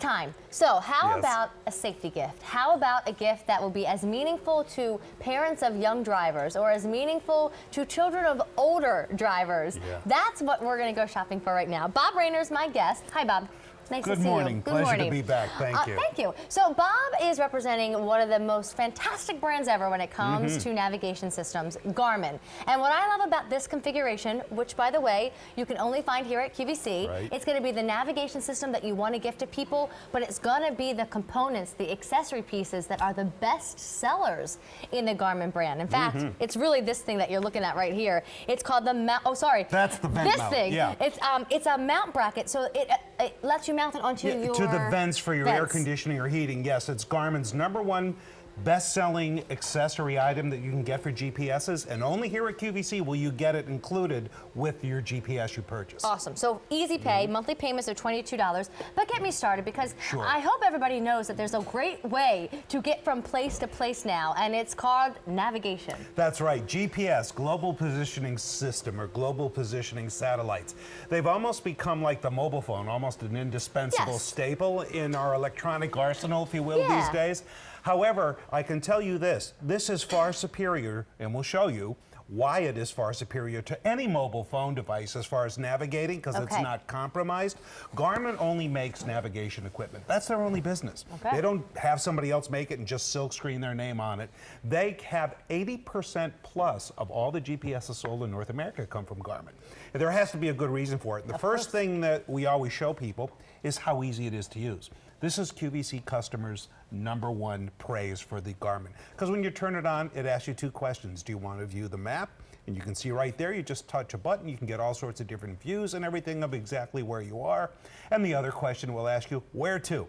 time. So how Yes. about a safety gift? How about a gift that will be as meaningful to parents of young drivers or as meaningful to children of older drivers? Yeah. That's what we're going to go shopping for right now. Bob Rayner's my guest. Hi, Bob. Nice to see you. Good morning. Pleasure to be back. Thank you. Thank you. So Bob is representing one of the most fantastic brands ever when it comes to navigation systems, Garmin. And what I love about this configuration, which by the way, you can only find here at QVC, Right. it's going to be the navigation system that you want to gift to people, but it's going to be the components, the accessory pieces that are the best sellers in the Garmin brand. In fact, it's really this thing that you're looking at right here. It's called the mount. Oh, sorry. That's the vent this mount. thing. Yeah. It's a mount bracket, so it lets you mount it onto your to the vents for your air vents. conditioning or heating. Yes, it's Garmin's #1 best-selling accessory item that you can get for GPSs, and only here at QVC will you get it included with your GPS you purchase. Awesome. So easy pay, monthly payments are $22. But get me started because Sure. I hope everybody knows that there's a great way to get from place to place now, and it's called navigation. That's right, GPS, Global Positioning System, or Global Positioning Satellites. They've almost become like the mobile phone, almost an indispensable Yes. staple in our electronic arsenal, if you will, Yeah. these days. However, I can tell you this is far superior, and we'll show you why it is far superior to any mobile phone device as far as navigating, because it's Okay. not compromised. Garmin only makes navigation equipment. That's their only business. Okay. They don't have somebody else make it and just silkscreen their name on it. They have 80% plus of all the GPSs sold in North America come from Garmin. And there has to be a good reason for it. And the first thing that we always show people is how easy it is to use. This is QVC customers' #1 praise for the Garmin. Because when you turn it on, it asks you 2 questions. Do you want to view the map? And you can see right there, you just touch a button, you can get all sorts of different views and everything of exactly where you are. And the other question will ask you, where to?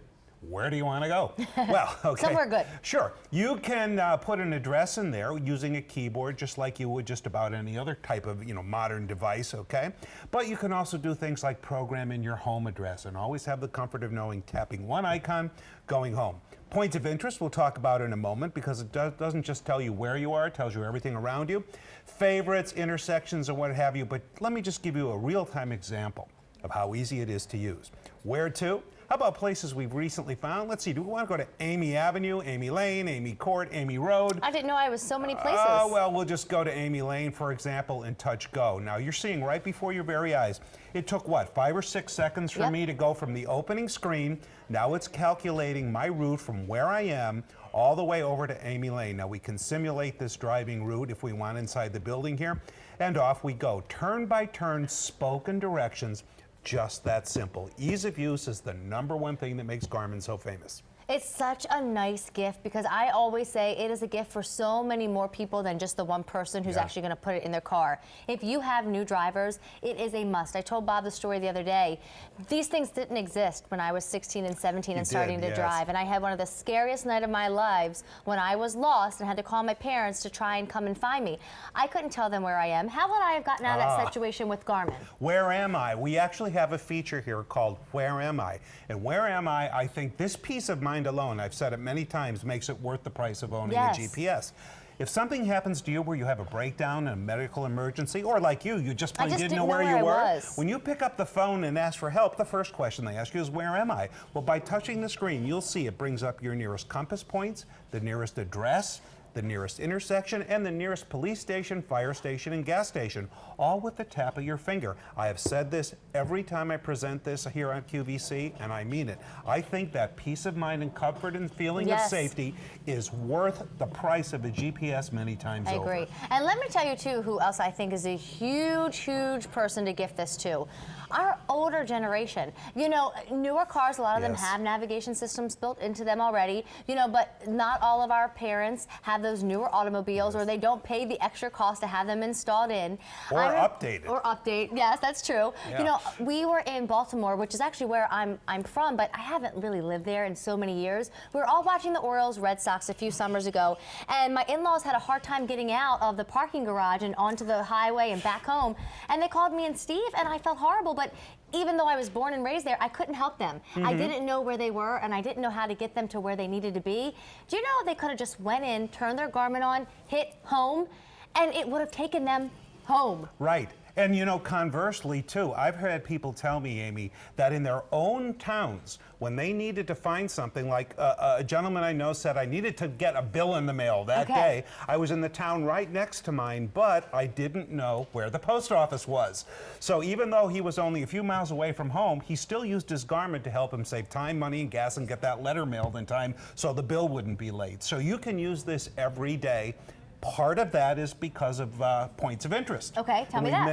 Where do you want to go? Well, okay. Somewhere good. Sure. You can put an address in there using a keyboard, just like you would just about any other type of modern device, okay? But you can also do things like program in your home address and always have the comfort of knowing tapping one icon, going home. Points of interest we'll talk about in a moment because it doesn't just tell you where you are, it tells you everything around you. Favorites, intersections, and what have you, but let me just give you a real-time example of how easy it is to use. Where to? How about places we've recently found? Let's see, do we want to go to Amy Avenue, Amy Lane, Amy Court, Amy Road? I didn't know I was so many places. Oh, well, we'll just go to Amy Lane, for example, and touch go. Now, you're seeing right before your very eyes. It took, what, 5 or 6 seconds for Yep. me to go from the opening screen. Now it's calculating my route from where I am all the way over to Amy Lane. Now, we can simulate this driving route if we want inside the building here. And off we go. Turn by turn, spoken directions. Just that simple. Ease of use is the #1 thing that makes Garmin so famous. It's such a nice gift because I always say it is a gift for so many more people than just the one person who's Yeah. actually going to put it in their car. If you have new drivers, it is a must. I told Bob the story the other day. These things didn't exist when I was 16 and 17 and starting to yes. drive. And I had one of the scariest nights of my lives when I was lost and had to call my parents to try and come and find me. I couldn't tell them where I am. How would I have gotten out of that situation with Garmin? Where am I? We actually have a feature here called Where Am I? And Where Am I think this peace of mind alone, I've said it many times, makes it worth the price of owning Yes. a GPS. If something happens to you where you have a breakdown, a medical emergency, or like you just plain didn't know where you were, was. when you pick up the phone and ask for help, the first question they ask you is, where am I? Well, by touching the screen, you'll see it brings up your nearest compass points, the nearest address, the nearest intersection, and the nearest police station, fire station, and gas station, all with the tap of your finger. I have said this every time I present this here on QVC, and I mean it. I think that peace of mind and comfort and feeling of Yes. safety is worth the price of a GPS many times I over. agree. And let me tell you, too, who else I think is a huge, huge person to gift this to. Our older generation. You know, newer cars, a lot of them Yes. have navigation systems built into them already, you know, but not all of our parents have those newer automobiles or they don't pay the extra cost to have them installed in. Or updated. Or update, yes, that's true. Yeah. You know, we were in Baltimore, which is actually where I'm from, but I haven't really lived there in so many years. We were all watching the Orioles Red Sox a few summers ago, and my in-laws had a hard time getting out of the parking garage and onto the highway and back home, and they called me and Steve, and I felt horrible, but even though I was born and raised there, I couldn't help them. I didn't know where they were, and I didn't know how to get them to where they needed to be. Do you know they could have just went in, turned their Garmin on, hit home, and it would have taken them home. Right. And you know, conversely too, I've had people tell me, Amy, that in their own towns, when they needed to find something, like a gentleman I know said, I needed to get a bill in the mail that day. I was in the town right next to mine, but I didn't know where the post office was. So even though he was only a few miles away from home, he still used his Garmin to help him save time, money, and gas and get that letter mailed in time so the bill wouldn't be late. So you can use this every day. Part of that is because of points of interest. Okay, tell me that. We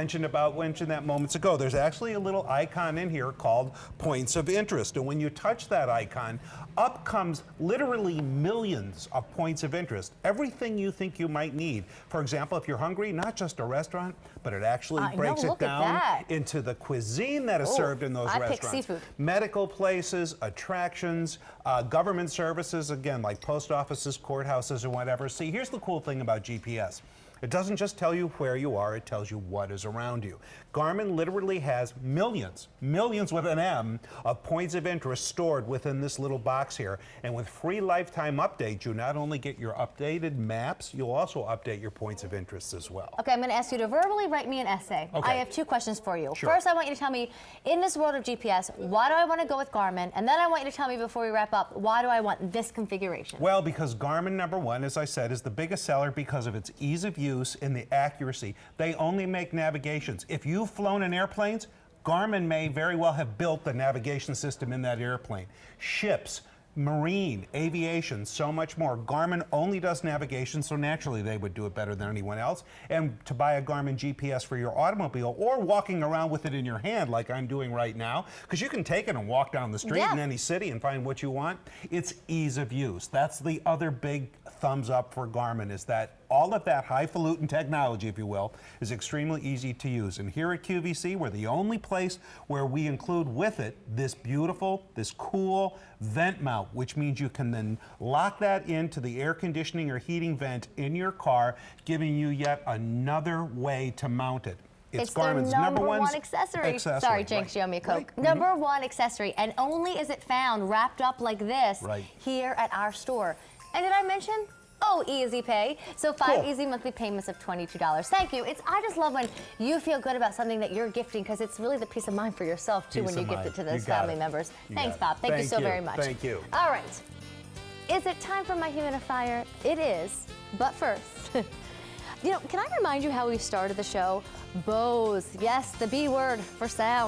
mentioned that moments ago. There's actually a little icon in here called points of interest. And when you touch that icon, up comes literally millions of points of interest. Everything you think you might need. For example, if you're hungry, not just a restaurant, but it actually breaks it down into the cuisine that is served in those restaurants. I pick seafood. Medical places, attractions, government services, again, like post offices, courthouses, or whatever. See, here's the cool thing about GPS. It doesn't just tell you where you are, it tells you what is around you. Garmin literally has millions with an M, of points of interest stored within this little box here. And with free lifetime updates, you not only get your updated maps, you'll also update your points of interest as well. Okay, I'm going to ask you to verbally write me an essay. Okay. I have 2 questions for you. Sure. First, I want you to tell me, in this world of GPS, why do I want to go with Garmin? And then I want you to tell me, before we wrap up, why do I want this configuration? Well, because Garmin, number one, as I said, is the biggest seller because of its ease of use and the accuracy. They only make navigations. If you've flown in airplanes, Garmin may very well have built the navigation system in that airplane. Ships, marine, aviation, so much more. Garmin only does navigation, so naturally they would do it better than anyone else. And to buy a Garmin GPS for your automobile, or walking around with it in your hand like I'm doing right now, because you can take it and walk down the street in any city and find what you want, it's ease of use. That's the other big thumbs up for Garmin, is that all of that highfalutin technology, if you will, is extremely easy to use. And here at QVC, we're the only place where we include with it this beautiful, this cool vent mount, which means you can then lock that into the air conditioning or heating vent in your car, giving you yet another way to mount it. It's Garmin's their number one one accessory. Sorry, Jenks, you owe me a Coke. Number one accessory, and only is it found wrapped up like this here at our store. And did I mention? Oh, easy pay. So 5 easy monthly payments of $22. Thank you. I just love when you feel good about something that you're gifting, because it's really the peace of mind for yourself too when you gift it to those family members. Thanks, Bob. Thank you so very much. Thank you. All right. Is it time for my humidifier? It is. But first, you know, can I remind you how we started the show? Bose. Yes, the B word for sound.